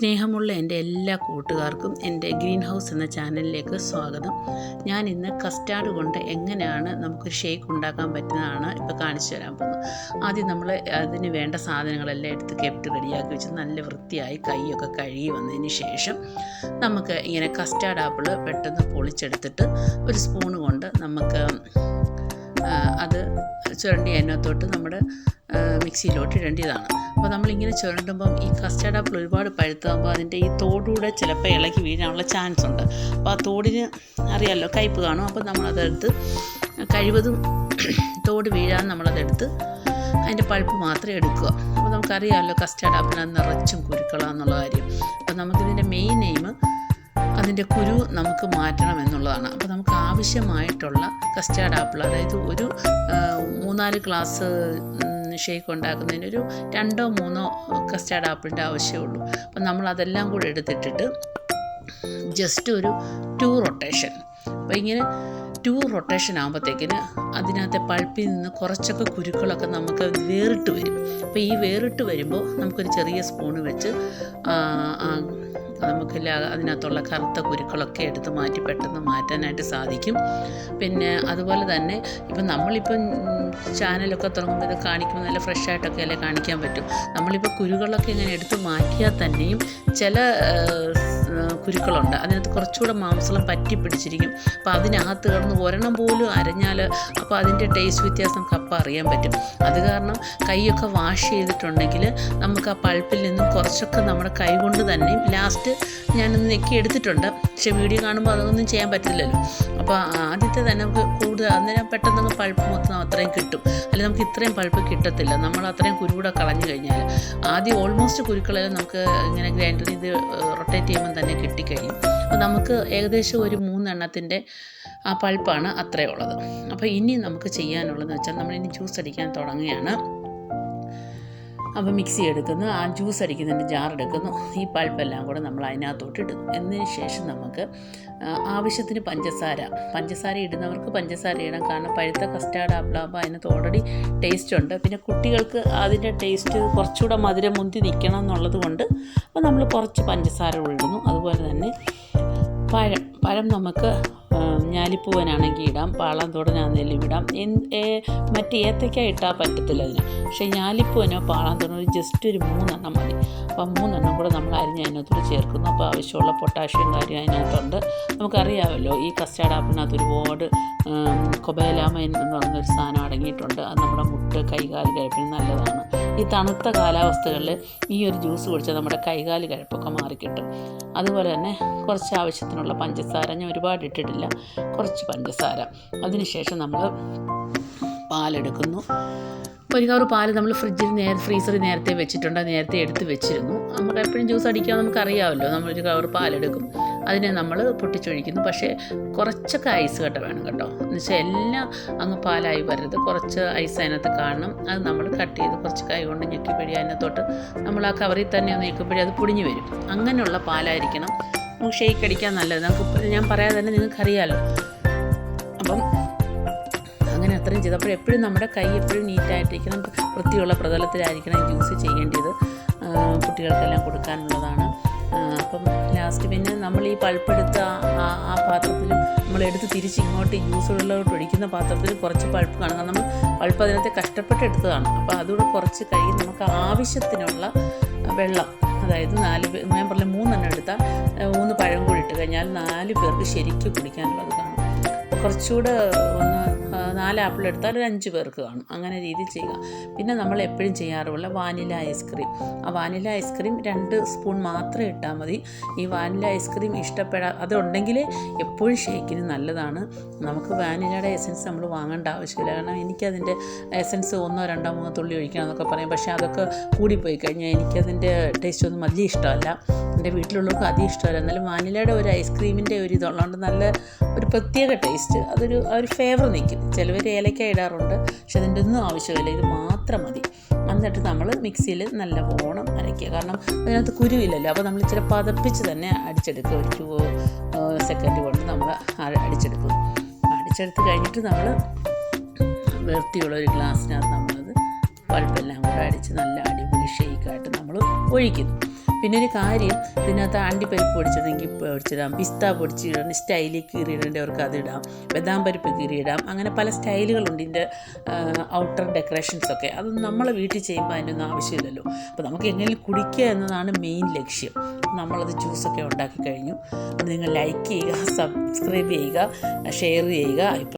സ്നേഹമുള്ള എൻ്റെ എല്ലാ കൂട്ടുകാർക്കും എൻ്റെ ഗ്രീൻ ഹൗസ് എന്ന ചാനലിലേക്ക് സ്വാഗതം. ഞാൻ ഇന്ന് കസ്റ്റാർഡ് കൊണ്ട് എങ്ങനെയാണ് നമുക്കൊരു ഷേക്ക് ഉണ്ടാക്കാൻ പറ്റുന്നതാണ് ഇപ്പോൾ കാണിച്ചു തരാൻ പോകുന്നത്. ആദ്യം നമ്മൾ അതിന് വേണ്ട സാധനങ്ങളെല്ലാം എടുത്ത് കെപ്റ്റ് റെഡിയാക്കി വെച്ച് നല്ല വൃത്തിയായി കൈയൊക്കെ കഴുകി വന്നതിന് ശേഷം നമുക്ക് ഇങ്ങനെ കസ്റ്റാർഡ് ആപ്പിൾ പെട്ടെന്ന് പൊളിച്ചെടുത്തിട്ട് ഒരു സ്പൂൺ കൊണ്ട് നമുക്ക് അത് ചുരണ്ടി അതിനകത്തോട്ട് നമ്മുടെ മിക്സിയിലോട്ട് ഇടേണ്ടതാണ്. അപ്പോൾ നമ്മളിങ്ങനെ ചുരണ്ടുമ്പം ഈ കസ്റ്റാർഡ് ആപ്പിൾ ഒരുപാട് പഴുത്താകുമ്പോൾ അതിൻ്റെ ഈ തോടൂടെ ചിലപ്പോൾ ഇളകി വീഴാനുള്ള ചാൻസ് ഉണ്ട്. അപ്പോൾ ആ തോടിന് അറിയാമല്ലോ കയ്പ്പ് കാണും. അപ്പോൾ നമ്മളതെടുത്ത് കഴിവതും തോട് വീഴാൻ നമ്മളതെടുത്ത് അതിൻ്റെ പൾപ്പ് മാത്രമേ എടുക്കുക. അപ്പോൾ നമുക്കറിയാമല്ലോ കസ്റ്റാർഡ് ആപ്പിളിനകത്ത് നിറച്ചും കുരുക്കളാന്നുള്ള കാര്യം. അപ്പോൾ നമുക്കിതിൻ്റെ മെയിൻ എയിം അതിൻ്റെ കുരു നമുക്ക് മാറ്റണം എന്നുള്ളതാണ്. അപ്പോൾ നമുക്ക് ആവശ്യമായിട്ടുള്ള കസ്റ്റാർഡ് ആപ്പിൾ, അതായത് ഒരു 3-4 ഗ്ലാസ് ഷേക്ക് ഉണ്ടാക്കുന്നതിന് ഒരു 2-3 കസ്റ്റാർഡ് ആപ്പിളിൻ്റെ ആവശ്യമുള്ളൂ. അപ്പം നമ്മളതെല്ലാം കൂടെ എടുത്തിട്ടിട്ട് ജസ്റ്റ് ഒരു 2 റൊട്ടേഷൻ, അപ്പോൾ ഇങ്ങനെ 2 റൊട്ടേഷൻ ആകുമ്പോഴത്തേക്കിന് അതിനകത്തെ പൾപ്പിൽ നിന്ന് കുറച്ചൊക്കെ കുരുക്കളൊക്കെ നമുക്ക് വേറിട്ട് വരും. അപ്പോൾ ഈ വേറിട്ട് വരുമ്പോൾ നമുക്കൊരു ചെറിയ സ്പൂണ് വെച്ച് നമുക്ക് അതിനകത്തുള്ള കറുത്ത കുരുക്കളൊക്കെ എടുത്ത് മാറ്റി പെട്ടെന്ന് മാറ്റാനായിട്ട് സാധിക്കും. പിന്നെ അതുപോലെ തന്നെ ഇപ്പം നമ്മളിപ്പം ചാനലൊക്കെ തുടങ്ങുമ്പോൾ ഇത് കാണിക്കുമ്പോൾ നല്ല ഫ്രഷായിട്ടൊക്കെ അല്ലേ കാണിക്കാൻ പറ്റും. നമ്മളിപ്പോൾ കുരുകളൊക്കെ ഇങ്ങനെ എടുത്ത് മാറ്റിയാൽ തന്നെയും ചില കുരുക്കളുണ്ട്, അതിനകത്ത് കുറച്ചുകൂടെ മാംസളം പറ്റി പിടിച്ചിരിക്കും. അപ്പോൾ അതിനകത്ത് കിടന്ന് ഒരെണ്ണം പോലും അരഞ്ഞാൽ അപ്പോൾ അതിൻ്റെ ടേസ്റ്റ് വ്യത്യാസം കപ്പ അറിയാൻ പറ്റും. അത് കാരണം കൈയൊക്കെ വാഷ് ചെയ്തിട്ടുണ്ടെങ്കിൽ നമുക്ക് ആ പൾപ്പിൽ നിന്നും കുറച്ചൊക്കെ നമ്മുടെ കൈ കൊണ്ട് തന്നെ ലാസ്റ്റ് ഞാനൊന്ന് നെക്കി എടുത്തിട്ടുണ്ട്. പക്ഷേ വീഡിയോ കാണുമ്പോൾ അതൊന്നും ചെയ്യാൻ പറ്റില്ലല്ലോ. അപ്പോൾ ആദ്യത്തെ തന്നെ നമുക്ക് കൂടുതൽ അന്നേരം പെട്ടെന്ന് പൾപ്പ് മൊത്തം അത്രയും കിട്ടും. അല്ലെങ്കിൽ നമുക്ക് ഇത്രയും പൾപ്പ് കിട്ടത്തില്ല, നമ്മൾ അത്രയും കുരുകൂടെ കളഞ്ഞു കഴിഞ്ഞാൽ. ആദ്യം ഓൾമോസ്റ്റ് കുരുക്കളെല്ലാം നമുക്ക് ഇങ്ങനെ ഗ്രൈൻഡറിൽ ഇത് റൊട്ടേറ്റ് ചെയ്യുമ്പോൾ തന്നെ കിട്ടിക്കഴിയും. അപ്പോൾ നമുക്ക് ഏകദേശം ഒരു 3 എണ്ണത്തിൻ്റെ ആ പൾപ്പാണ് അത്രയുള്ളത്. അപ്പോൾ ഇനി നമുക്ക് ചെയ്യാനുള്ളതെന്ന് വെച്ചാൽ നമ്മളിനി ജ്യൂസ് അടിക്കാൻ തുടങ്ങുകയാണ്. അപ്പോൾ മിക്സി എടുക്കുന്നു, ആ ജ്യൂസ് അടിക്കുന്നതിൻ്റെ ജാർ എടുക്കുന്നു, ഈ പൾപ്പെല്ലാം കൂടെ നമ്മൾ അതിനകത്തോട്ട് ഇടുന്നു. എന്നതിന് ശേഷം നമുക്ക് ആവശ്യത്തിന് പഞ്ചസാര ഇടുന്നവർക്ക് പഞ്ചസാര ഇടാം. കാരണം പഴുത്ത കസ്റ്റാർഡ് ആപ്പിളാകുമ്പോൾ അതിനകത്ത് ഓൾറെഡി ടേസ്റ്റ് ഉണ്ട്. പിന്നെ കുട്ടികൾക്ക് അതിൻ്റെ ടേസ്റ്റ് കുറച്ചുകൂടെ മധുരം മുന്തി നിൽക്കണം എന്നുള്ളത് കൊണ്ട് അപ്പോൾ നമ്മൾ കുറച്ച് പഞ്ചസാര ഇടുന്നു. അതുപോലെ തന്നെ പഴം നമുക്ക് ഞാലിപ്പൂവനാണെങ്കിൽ ഇടാം, പാളാന്തോടനാണെങ്കിലും ഇടാം. മറ്റ് ഏത്തയ്ക്ക ഇട്ടാൽ പറ്റത്തില്ല അതിന്. പക്ഷേ ഞാലിപ്പൂവനോ പാളാന്തോടനോ ജസ്റ്റ് ഒരു 3 എണ്ണം മതി. അപ്പോൾ 3 എണ്ണം കൂടെ നമ്മൾ അരിഞ്ഞ് അതിനകത്തോട് ചേർക്കുന്നു. അപ്പോൾ ആവശ്യമുള്ള പൊട്ടാഷ്യം കാര്യം അതിനകത്തുണ്ട്. നമുക്കറിയാമല്ലോ ഈ കസ്റ്റാർഡ് ആപ്പിളിനകത്ത് ഒരുപാട് കൊബേലാമൈൻ എന്ന് പറഞ്ഞൊരു സാധനം അടങ്ങിയിട്ടുണ്ട്. അത് നമ്മുടെ മുട്ട്, കൈകാല് കഴപ്പിന് നല്ലതാണ്. ഈ തണുത്ത കാലാവസ്ഥകളിൽ ഈ ഒരു ജ്യൂസ് കുടിച്ചാൽ നമ്മുടെ കൈകാല് കഴപ്പൊക്കെ മാറിക്കിട്ടും. അതുപോലെ തന്നെ കുറച്ച് ആവശ്യത്തിനുള്ള പഞ്ചസാര, ഞാൻ ഒരുപാട് ഇട്ടിട്ടില്ല, കുറച്ച് പഞ്ചസാര. അതിനുശേഷം നമ്മൾ പാലെടുക്കുന്നു. ഒരു കവർ പാല് നമ്മൾ ഫ്രീസറിൽ നേരത്തെ വെച്ചിട്ടുണ്ട്, നേരത്തെ എടുത്ത് വെച്ചിരുന്നു. നമുക്ക് എപ്പോഴും ജ്യൂസ് അടിക്കാൻ നമുക്കറിയാമല്ലോ. നമ്മളൊരു കവർ പാലെടുക്കും, അതിനെ നമ്മൾ പൊട്ടിച്ചൊഴിക്കുന്നു. പക്ഷേ കുറച്ചൊക്കെ ഐസ് കട്ട വേണം കേട്ടോ. എന്ന് വെച്ചാൽ എല്ലാം അങ്ങ് പാലായി വരരുത്, കുറച്ച് ഐസ് അതിനകത്ത് കാണണം. അത് നമ്മൾ കട്ട് ചെയ്ത് കുറച്ച് കൈ കൊണ്ട് ഞെക്കിപ്പിടി അതിനകത്തോട്ട് നമ്മൾ ആ കവറിൽ തന്നെ ഒന്ന് ഞെക്കിപ്പിടി അത് പൊടിഞ്ഞു വരും. അങ്ങനെയുള്ള പാലായിരിക്കണം നമുക്ക് ഷേക്ക് അടിക്കാൻ നല്ലത്. നമുക്ക് ഞാൻ പറയാതെ തന്നെ നിങ്ങൾക്കറിയാമല്ലോ. അപ്പം അങ്ങനെ അത്രയും ചെയ്തു. അപ്പോൾ എപ്പോഴും നമ്മുടെ കൈ എപ്പോഴും നീറ്റായിട്ടിരിക്കണം, വൃത്തിയുള്ള പ്രതലത്തിലായിരിക്കണം ജ്യൂസ് ചെയ്യേണ്ടത്. കുട്ടികൾക്കെല്ലാം കൊടുക്കാനുള്ളതാണ്. അപ്പം ലാസ്റ്റ് പിന്നെ നമ്മൾ ഈ പൾപ്പെടുത്ത ആ പാത്രത്തിൽ നമ്മളെടുത്ത് തിരിച്ച് ഇങ്ങോട്ട് ജ്യൂസുകളിലോട്ട് ഒഴിക്കുന്ന പാത്രത്തിൽ കുറച്ച് പൾപ്പ് കാണുക. നമ്മൾ പൾപ്പ് അതിനകത്ത് കഷ്ടപ്പെട്ട് എടുത്തതാണ്. അപ്പോൾ അതുകൂടെ കുറച്ച് കഴുകി നമുക്ക് ആവശ്യത്തിനുള്ള വെള്ളം, അതായത് 4 ഞാൻ പറഞ്ഞ 3 എണ്ണം എടുത്താൽ 3 പഴം കൂടി ഇട്ട് കഴിഞ്ഞാൽ 4 പേർക്ക് ശരിക്കും കുടിക്കാനുള്ളത് കാണും. കുറച്ചുകൂടെ 4 ആപ്പിൾ എടുത്താൽ ഒരു 5 പേർക്ക് കാണും. അങ്ങനെ രീതിയിൽ ചെയ്യുക. പിന്നെ നമ്മൾ എപ്പോഴും ചെയ്യാറുള്ള വാനില ഐസ്ക്രീം, ആ വാനില ഐസ്ക്രീം 2 സ്പൂൺ മാത്രം ഇട്ടാൽ മതി. ഈ വാനില ഐസ്ക്രീം അതുണ്ടെങ്കിൽ എപ്പോഴും ഷേക്കിന് നല്ലതാണ്. നമുക്ക് വാനിലയുടെ എസൻസ് നമ്മൾ വാങ്ങേണ്ട ആവശ്യമില്ല. കാരണം എനിക്കതിൻ്റെ എസൻസ് 1, 2, 3 തുള്ളി ഒഴിക്കണം എന്നൊക്കെ പറയും. പക്ഷേ അതൊക്കെ കൂടിപ്പോയി കഴിഞ്ഞാൽ എനിക്കതിൻ്റെ ടേസ്റ്റ് ഒന്നും വലിയ ഇഷ്ടമല്ല. എൻ്റെ വീട്ടിലുള്ളവർക്ക് അധികം ഇഷ്ടമല്ല. എന്നാലും വാനിലയുടെ ഒരു ഐസ്ക്രീമിൻ്റെ ഒരു ഇതുള്ളതുകൊണ്ട് നല്ല ഒരു പ്രത്യേക ടേസ്റ്റ്, അതൊരു ഫ്ലേവർ നിൽക്കും. ചിലവർ ഏലക്ക ഇടാറുണ്ട്, പക്ഷെ അതിൻ്റെ ഒന്നും ആവശ്യമില്ല, ഇത് മാത്രം മതി. എന്നിട്ട് നമ്മൾ മിക്സിയിൽ നല്ല ഓണം അരയ്ക്കുക. കാരണം അതിനകത്ത് കുരുവില്ലല്ലോ. അപ്പോൾ നമ്മൾ ഇച്ചിരി പതപ്പിച്ച് തന്നെ അടിച്ചെടുക്കുക. ഒരു 2 സെക്കൻഡ് കൊണ്ട് നമ്മൾ അടിച്ചെടുക്കും. അടിച്ചെടുത്ത് കഴിഞ്ഞിട്ട് നമ്മൾ വൃത്തിയുള്ളൊരു ഗ്ലാസ്സിനകത്ത് നമ്മളത് പൾപ്പെല്ലാം കൂടെ അടിച്ച് നല്ല അടിപൊളി ഷേക്കായിട്ട് നമ്മൾ ഒഴിക്കുന്നു. പിന്നെ ഒരു കാര്യം, ഇതിനകത്ത് അണ്ടിപ്പരിപ്പ് പൊടിച്ചിടണമെങ്കിൽ പൊടിച്ചിടാം, പിസ്ത പൊടിച്ചിടാം, സ്റ്റൈലിൽ കീറിയിടേണ്ടവർക്ക് അതിടാം, ബദാം പരിപ്പ് കീറിയിടാം. അങ്ങനെ പല സ്റ്റൈലുകളുണ്ട് ഇതിൻ്റെ ഔട്ടർ ഡെക്കറേഷൻസൊക്കെ. അതൊന്നും നമ്മളെ വീട്ടിൽ ചെയ്യുമ്പോൾ അതിനൊന്നും ആവശ്യമില്ലല്ലോ. അപ്പോൾ നമുക്ക് എങ്ങനെയും കുടിക്കുക എന്നതാണ് മെയിൻ ലക്ഷ്യം. നമ്മളത് ജ്യൂസൊക്കെ ഉണ്ടാക്കി കഴിഞ്ഞു. നിങ്ങൾ ലൈക്ക് ചെയ്യുക, സബ്സ്ക്രൈബ് ചെയ്യുക, ഷെയർ ചെയ്യുക.